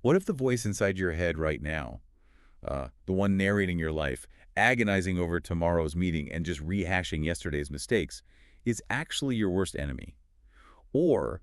What if the voice inside your head right now, the one narrating your life, agonizing over tomorrow's meeting and just rehashing yesterday's mistakes, is actually your worst enemy? Or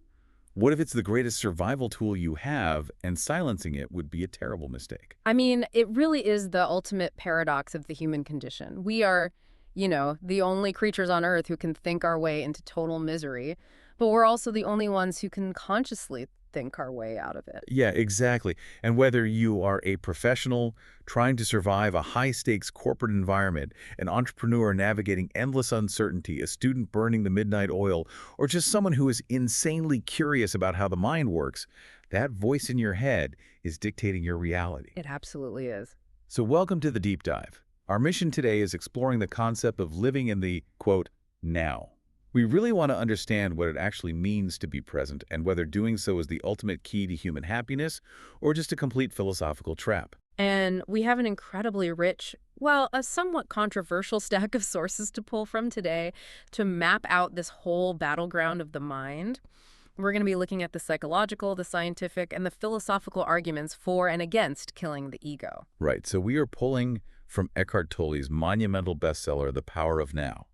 what if it's the greatest survival tool you have and silencing it would be a terrible mistake? I mean, it really is the ultimate paradox of the human condition. We are, the only creatures on Earth who can think our way into total misery, but we're also the only ones who can consciously think our way out of it. Yeah, exactly. And whether you are a professional trying to survive a high-stakes corporate environment, an entrepreneur navigating endless uncertainty, a student burning the midnight oil, or just someone who is insanely curious about how the mind works, that voice in your head is dictating your reality. It absolutely is. So welcome to the deep dive. Our mission today is exploring the concept of living in the, quote, now. We really want to understand what it actually means to be present and whether doing so is the ultimate key to human happiness or just a complete philosophical trap. And we have an incredibly rich, well, a somewhat controversial stack of sources to pull from today to map out this whole battleground of the mind. We're going to be looking at the psychological, the scientific, and the philosophical arguments for and against killing the ego. Right, so we are pulling from Eckhart Tolle's monumental bestseller, The Power of Now,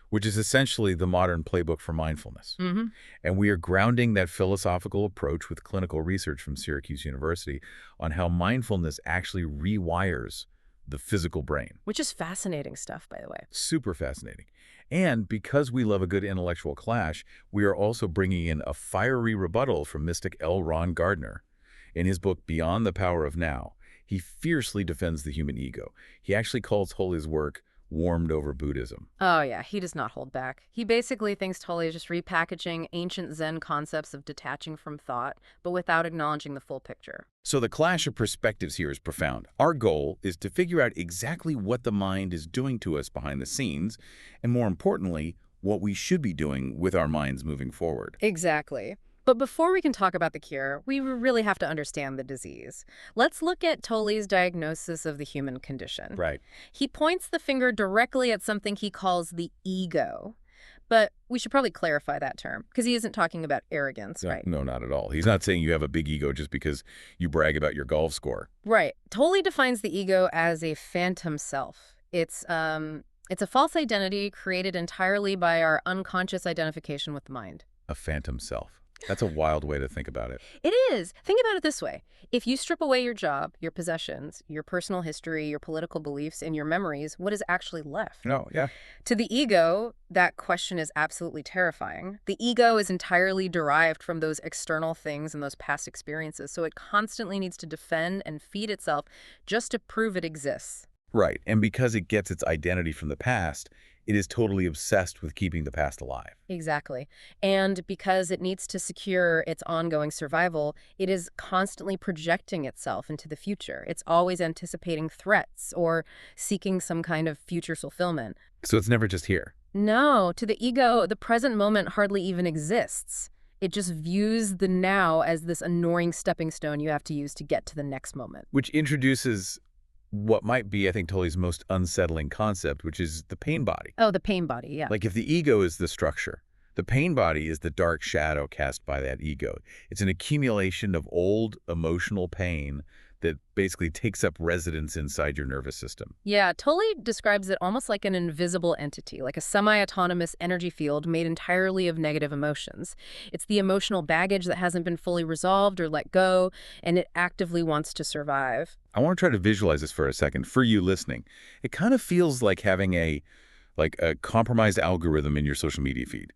which is essentially the modern playbook for mindfulness. Mm-hmm. And we are grounding that philosophical approach with clinical research from Syracuse University on how mindfulness actually rewires the physical brain. Which is fascinating stuff, by the way. Super fascinating. And because we love a good intellectual clash, we are also bringing in a fiery rebuttal from mystic L. Ron Gardner. In his book, Beyond the Power of Now, he fiercely defends the human ego. He actually calls Tolle's work warmed over Buddhism. Oh, yeah, he does not hold back. He basically thinks Tolle is just repackaging ancient Zen concepts of detaching from thought, but without acknowledging the full picture. So the clash of perspectives here is profound. Our goal is to figure out exactly what the mind is doing to us behind the scenes, and more importantly, what we should be doing with our minds moving forward. Exactly. But before we can talk about the cure, we really have to understand the disease. Let's look at Tolle's diagnosis of the human condition. Right. He points the finger directly at something he calls the ego. But we should probably clarify that term, because he isn't talking about arrogance, right? No, not at all. He's not saying you have a big ego just because you brag about your golf score. Right. Tolle defines the ego as a phantom self. It's a false identity created entirely by our unconscious identification with the mind. A phantom self. That's a wild way to think about it. It is. Think about it this way. If you strip away your job, your possessions, your personal history, your political beliefs, and your memories, what is actually left? No, yeah. To the ego, that question is absolutely terrifying. The ego is entirely derived from those external things and those past experiences, so it constantly needs to defend and feed itself just to prove it exists. Right. And because it gets its identity from the past, it is totally obsessed with keeping the past alive. Exactly. And because it needs to secure its ongoing survival, it is constantly projecting itself into the future. It's always anticipating threats or seeking some kind of future fulfillment. So it's never just here. No, to the ego, the present moment hardly even exists. It just views the now as this annoying stepping stone you have to use to get to the next moment. Which introduces what might be, I think, Tolle's most unsettling concept, which is the pain body. Oh, the pain body, yeah. Like if the ego is the structure, the pain body is the dark shadow cast by that ego. It's an accumulation of old emotional pain that basically takes up residence inside your nervous system. Yeah, Tolle describes it almost like an invisible entity, like a semi-autonomous energy field made entirely of negative emotions. It's the emotional baggage that hasn't been fully resolved or let go, and it actively wants to survive. I want to try to visualize this for a second. For you listening, it kind of feels like having a compromised algorithm in your social media feed,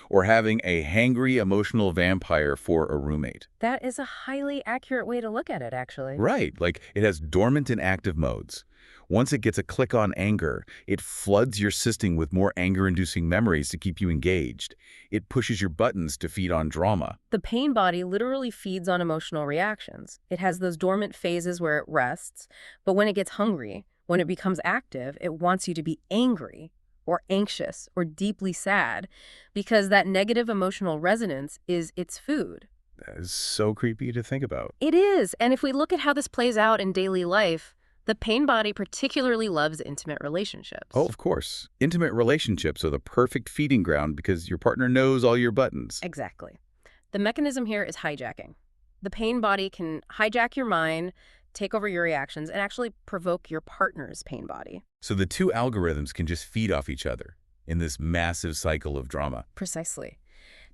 or having a hangry emotional vampire for a roommate. That is a highly accurate way to look at it, actually. Right, like it has dormant and active modes. Once it gets a click on anger, it floods your system with more anger-inducing memories to keep you engaged. It pushes your buttons to feed on drama. The pain body literally feeds on emotional reactions. It has those dormant phases where it rests, but when it gets hungry, when it becomes active, it wants you to be angry or anxious or deeply sad because that negative emotional resonance is its food. That is so creepy to think about. It is. And if we look at how this plays out in daily life, the pain body particularly loves intimate relationships. Oh, of course. Intimate relationships are the perfect feeding ground because your partner knows all your buttons. Exactly. The mechanism here is hijacking. The pain body can hijack your mind, take over your reactions, and actually provoke your partner's pain body. So the two algorithms can just feed off each other in this massive cycle of drama. Precisely.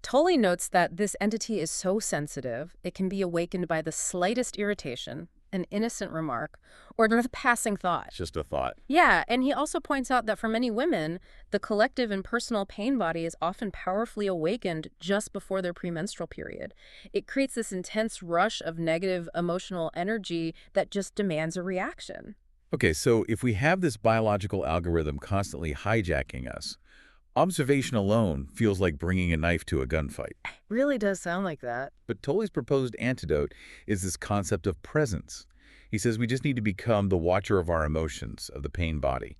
Tolle notes that this entity is so sensitive, it can be awakened by the slightest irritation, an innocent remark, or the passing thought. It's just a thought. Yeah, and he also points out that for many women, the collective and personal pain body is often powerfully awakened just before their premenstrual period. It creates this intense rush of negative emotional energy that just demands a reaction. Okay, so if we have this biological algorithm constantly hijacking us, observation alone feels like bringing a knife to a gunfight. Really does sound like that. But Tolle's proposed antidote is this concept of presence. He says we just need to become the watcher of our emotions, of the pain body.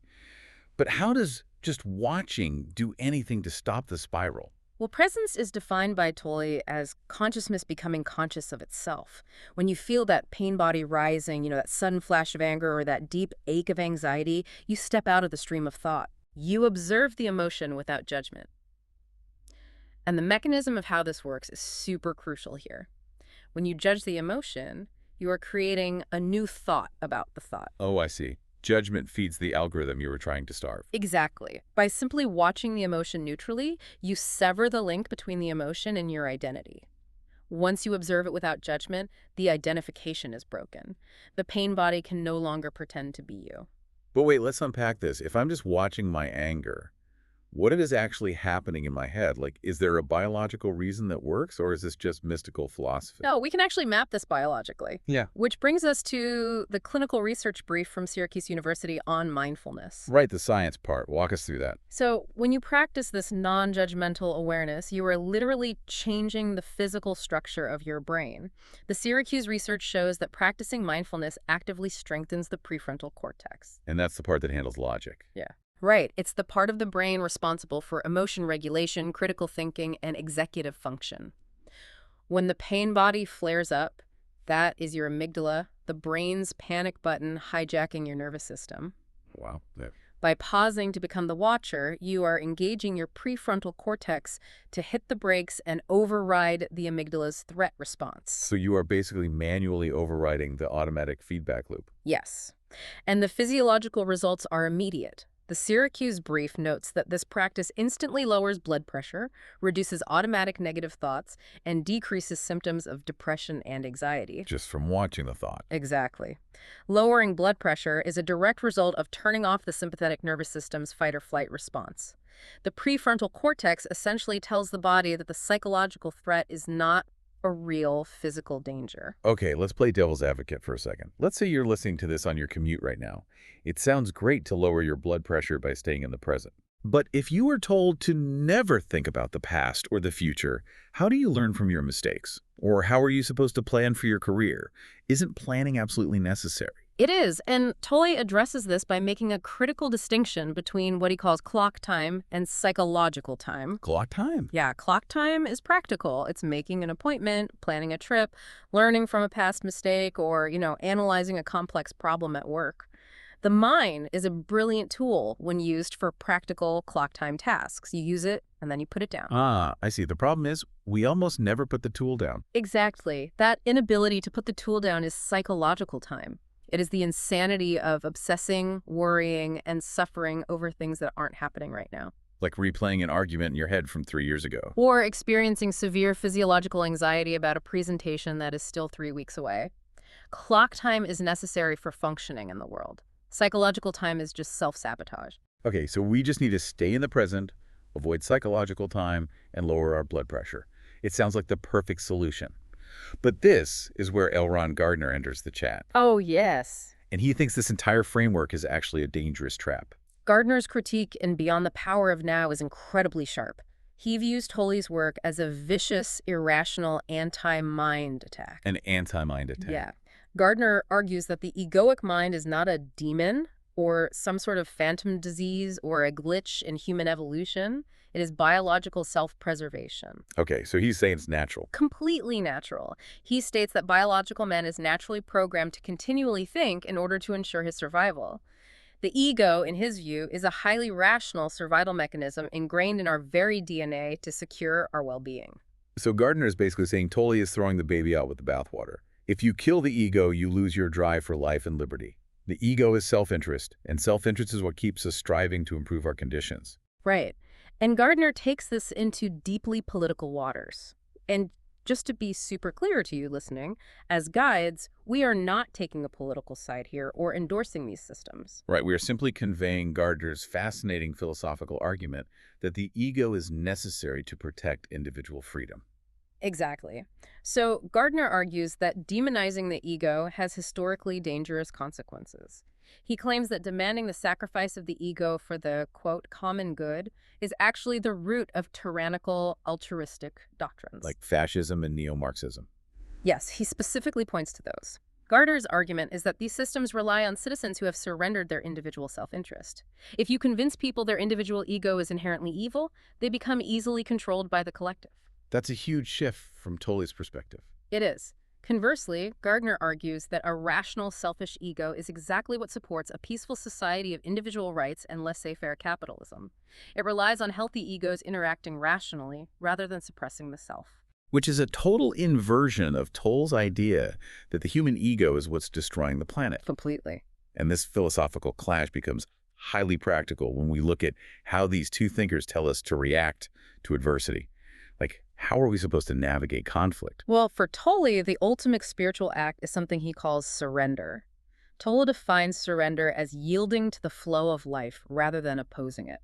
But how does just watching do anything to stop the spiral? Well, presence is defined by Tolle as consciousness becoming conscious of itself. When you feel that pain body rising, that sudden flash of anger or that deep ache of anxiety, you step out of the stream of thought. You observe the emotion without judgment. And the mechanism of how this works is super crucial here. When you judge the emotion, you are creating a new thought about the thought. Oh, I see. Judgment feeds the algorithm you were trying to starve. Exactly. By simply watching the emotion neutrally, you sever the link between the emotion and your identity. Once you observe it without judgment, the identification is broken. The pain body can no longer pretend to be you. But wait, let's unpack this. If I'm just watching my anger, what is actually happening in my head? Like, is there a biological reason that works, or is this just mystical philosophy? No, we can actually map this biologically. Yeah. Which brings us to the clinical research brief from Syracuse University on mindfulness. Right, the science part. Walk us through that. So when you practice this non-judgmental awareness, you are literally changing the physical structure of your brain. The Syracuse research shows that practicing mindfulness actively strengthens the prefrontal cortex. And that's the part that handles logic. Yeah. Right. It's the part of the brain responsible for emotion regulation, critical thinking, and executive function. When the pain body flares up, that is your amygdala, the brain's panic button hijacking your nervous system. Wow. Yeah. By pausing to become the watcher, you are engaging your prefrontal cortex to hit the brakes and override the amygdala's threat response. So you are basically manually overriding the automatic feedback loop. Yes. And the physiological results are immediate. The Syracuse brief notes that this practice instantly lowers blood pressure, reduces automatic negative thoughts, and decreases symptoms of depression and anxiety. Just from watching the thought. Exactly. Lowering blood pressure is a direct result of turning off the sympathetic nervous system's fight-or-flight response. The prefrontal cortex essentially tells the body that the psychological threat is not a real physical danger. Okay, let's play devil's advocate for a second. Let's say you're listening to this on your commute right now. It sounds great to lower your blood pressure by staying in the present. But if you were told to never think about the past or the future, how do you learn from your mistakes? Or how are you supposed to plan for your career? Isn't planning absolutely necessary? It is, and Tolle addresses this by making a critical distinction between what he calls clock time and psychological time. Clock time. Yeah, clock time is practical. It's making an appointment, planning a trip, learning from a past mistake, or, analyzing a complex problem at work. The mind is a brilliant tool when used for practical clock time tasks. You use it, and then you put it down. Ah, I see. The problem is we almost never put the tool down. Exactly. That inability to put the tool down is psychological time. It is the insanity of obsessing, worrying, and suffering over things that aren't happening right now. Like replaying an argument in your head from 3 years ago. Or experiencing severe physiological anxiety about a presentation that is still 3 weeks away. Clock time is necessary for functioning in the world. Psychological time is just self-sabotage. Okay, so we just need to stay in the present, avoid psychological time, and lower our blood pressure. It sounds like the perfect solution. But this is where L. Ron Gardner enters the chat. Oh, yes. And he thinks this entire framework is actually a dangerous trap. Gardner's critique in Beyond the Power of Now is incredibly sharp. He views Tolle's work as a vicious, irrational, anti-mind attack. An anti-mind attack. Yeah. Gardner argues that the egoic mind is not a demon or some sort of phantom disease or a glitch in human evolution. It is biological self-preservation. Okay, so he's saying it's natural. Completely natural. He states that biological man is naturally programmed to continually think in order to ensure his survival. The ego, in his view, is a highly rational survival mechanism ingrained in our very DNA to secure our well-being. So Gardner is basically saying Tolle is throwing the baby out with the bathwater. If you kill the ego, you lose your drive for life and liberty. The ego is self-interest, and self-interest is what keeps us striving to improve our conditions. Right. And Gardner takes this into deeply political waters. And just to be super clear to you listening, as guides, we are not taking a political side here or endorsing these systems. Right, we are simply conveying Gardner's fascinating philosophical argument that the ego is necessary to protect individual freedom. Exactly. So Gardner argues that demonizing the ego has historically dangerous consequences. He claims that demanding the sacrifice of the ego for the, quote, common good is actually the root of tyrannical, altruistic doctrines. Like fascism and neo-Marxism. Yes, he specifically points to those. Gardner's argument is that these systems rely on citizens who have surrendered their individual self-interest. If you convince people their individual ego is inherently evil, they become easily controlled by the collective. That's a huge shift from Tolle's perspective. It is. Conversely, Gardner argues that a rational, selfish ego is exactly what supports a peaceful society of individual rights and laissez-faire capitalism. It relies on healthy egos interacting rationally rather than suppressing the self. Which is a total inversion of Tolle's idea that the human ego is what's destroying the planet. Completely. And this philosophical clash becomes highly practical when we look at how these two thinkers tell us to react to adversity. Like, how are we supposed to navigate conflict? Well, for Tolle, the ultimate spiritual act is something he calls surrender. Tolle defines surrender as yielding to the flow of life rather than opposing it.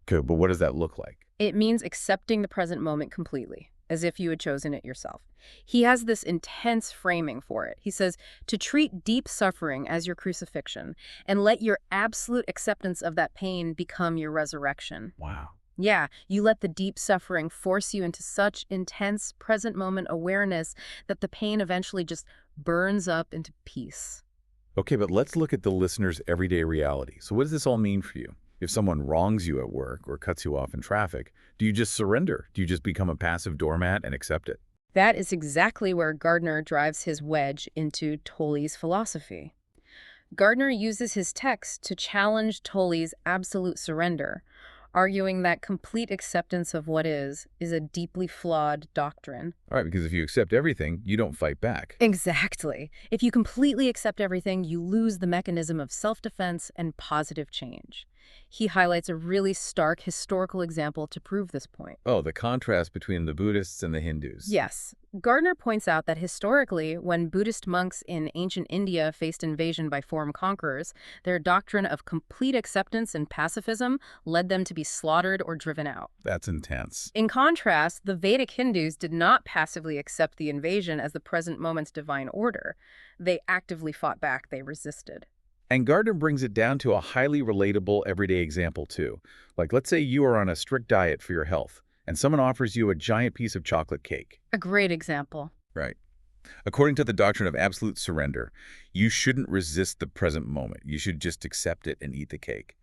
Okay, but what does that look like? It means accepting the present moment completely, as if you had chosen it yourself. He has this intense framing for it. He says, to treat deep suffering as your crucifixion and let your absolute acceptance of that pain become your resurrection. Wow. Yeah, you let the deep suffering force you into such intense present moment awareness that the pain eventually just burns up into peace. Okay, but let's look at the listener's everyday reality. So what does this all mean for you? If someone wrongs you at work or cuts you off in traffic, do you just surrender? Do you just become a passive doormat and accept it? That is exactly where Gardner drives his wedge into Tolle's philosophy. Gardner uses his text to challenge Tolle's absolute surrender, arguing that complete acceptance of what is a deeply flawed doctrine. All right, because if you accept everything, you don't fight back. Exactly. If you completely accept everything, you lose the mechanism of self-defense and positive change. He highlights a really stark historical example to prove this point. Oh, the contrast between the Buddhists and the Hindus. Yes. Gardner points out that historically, when Buddhist monks in ancient India faced invasion by foreign conquerors, their doctrine of complete acceptance and pacifism led them to be slaughtered or driven out. That's intense. In contrast, the Vedic Hindus did not passively accept the invasion as the present moment's divine order. They actively fought back, they resisted. And Gardner brings it down to a highly relatable everyday example, too. Like, let's say you are on a strict diet for your health, and someone offers you a giant piece of chocolate cake. A great example. Right. According to the doctrine of absolute surrender, you shouldn't resist the present moment. You should just accept it and eat the cake.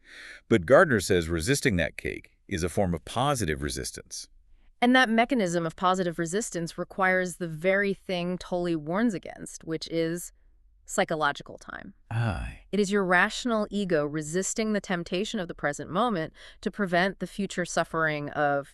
But Gardner says resisting that cake is a form of positive resistance. And that mechanism of positive resistance requires the very thing Tolle warns against, which is psychological time. Aye. It is your rational ego resisting the temptation of the present moment to prevent the future suffering of,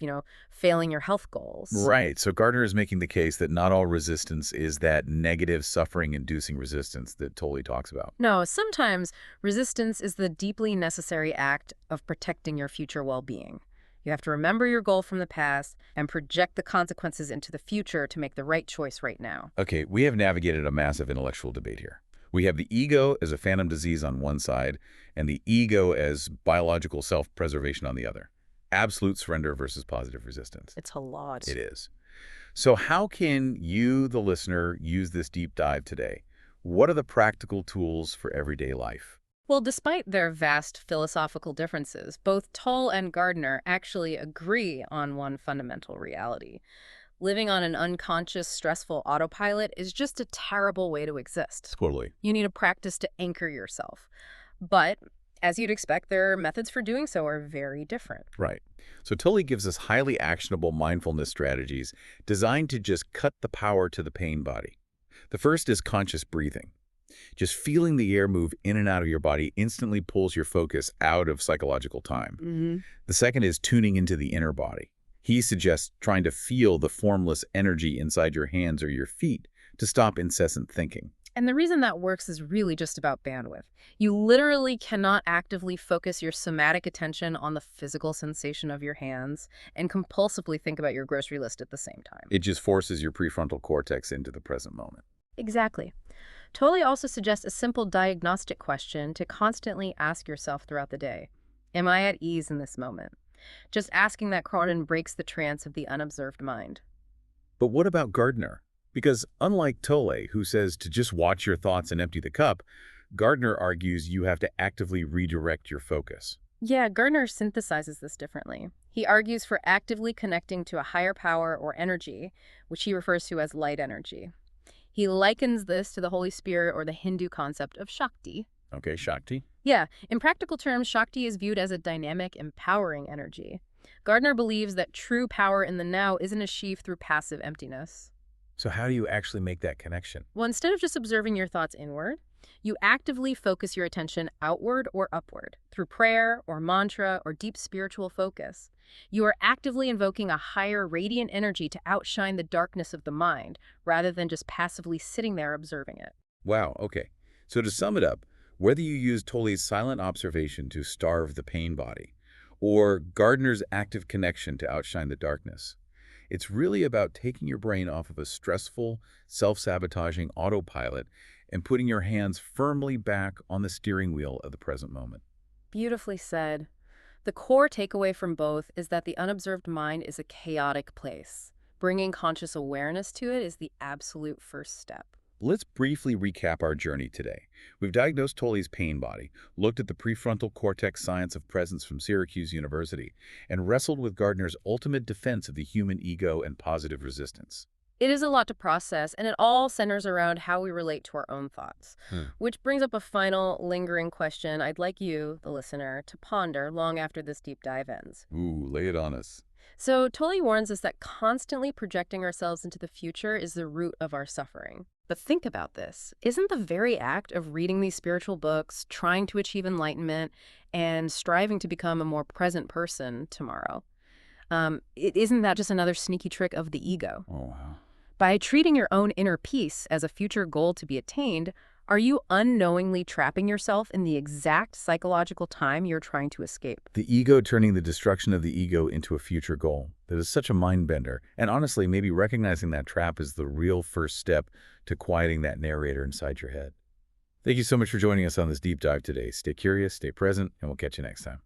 failing your health goals. Right. So Gardner is making the case that not all resistance is that negative suffering-inducing resistance that Tolle talks about. No, sometimes resistance is the deeply necessary act of protecting your future well-being. You have to remember your goal from the past and project the consequences into the future to make the right choice right now. Okay, we have navigated a massive intellectual debate here. We have the ego as a phantom disease on one side and the ego as biological self-preservation on the other. Absolute surrender versus positive resistance. It's a lot. It is. So how can you, the listener, use this deep dive today? What are the practical tools for everyday life? Well, despite their vast philosophical differences, both Tolle and Gardner actually agree on one fundamental reality. Living on an unconscious, stressful autopilot is just a terrible way to exist. Totally. You need a practice to anchor yourself. But, as you'd expect, their methods for doing so are very different. Right. So Tolle gives us highly actionable mindfulness strategies designed to just cut the power to the pain body. The first is conscious breathing. Just feeling the air move in and out of your body instantly pulls your focus out of psychological time. The second is tuning into the inner body. He suggests trying to feel the formless energy inside your hands or your feet to stop incessant thinking. And the reason that works is really just about bandwidth. You literally cannot actively focus your somatic attention on the physical sensation of your hands and compulsively think about your grocery list at the same time. It just forces your prefrontal cortex into the present moment. Exactly. Tolle also suggests a simple diagnostic question to constantly ask yourself throughout the day. Am I at ease in this moment? Just asking that question breaks the trance of the unobserved mind. But what about Gardner? Because unlike Tolle, who says to just watch your thoughts and empty the cup, Gardner argues you have to actively redirect your focus. Yeah, Gardner synthesizes this differently. He argues for actively connecting to a higher power or energy, which he refers to as light energy. He likens this to the Holy Spirit or the Hindu concept of Shakti. Okay, Shakti? Yeah, in practical terms, Shakti is viewed as a dynamic, empowering energy. Gardner believes that true power in the now isn't achieved through passive emptiness. So how do you actually make that connection? Well, instead of just observing your thoughts inward, you actively focus your attention outward or upward through prayer or mantra or deep spiritual focus. You are actively invoking a higher radiant energy to outshine the darkness of the mind rather than just passively sitting there observing it. Wow, okay. So to sum it up, whether you use Tolle's silent observation to starve the pain body, or Gardner's active connection to outshine the darkness, it's really about taking your brain off of a stressful, self-sabotaging autopilot and putting your hands firmly back on the steering wheel of the present moment. Beautifully said. The core takeaway from both is that the unobserved mind is a chaotic place. Bringing conscious awareness to it is the absolute first step. Let's briefly recap our journey today. We've diagnosed Tolle's pain body, looked at the prefrontal cortex science of presence from Syracuse University, and wrestled with Gardner's ultimate defense of the human ego and positive resistance. It is a lot to process, and it all centers around how we relate to our own thoughts. Which brings up a final, lingering question I'd like you, the listener, to ponder long after this deep dive ends. Ooh, lay it on us. So, Tolle warns us that constantly projecting ourselves into the future is the root of our suffering. But think about this. Isn't the very act of reading these spiritual books, trying to achieve enlightenment, and striving to become a more present person tomorrow, isn't that just another sneaky trick of the ego? Oh, wow. By treating your own inner peace as a future goal to be attained, are you unknowingly trapping yourself in the exact psychological time you're trying to escape? The ego turning the destruction of the ego into a future goal. That is such a mind bender. And honestly, maybe recognizing that trap is the real first step to quieting that narrator inside your head. Thank you so much for joining us on this deep dive today. Stay curious, stay present, and we'll catch you next time.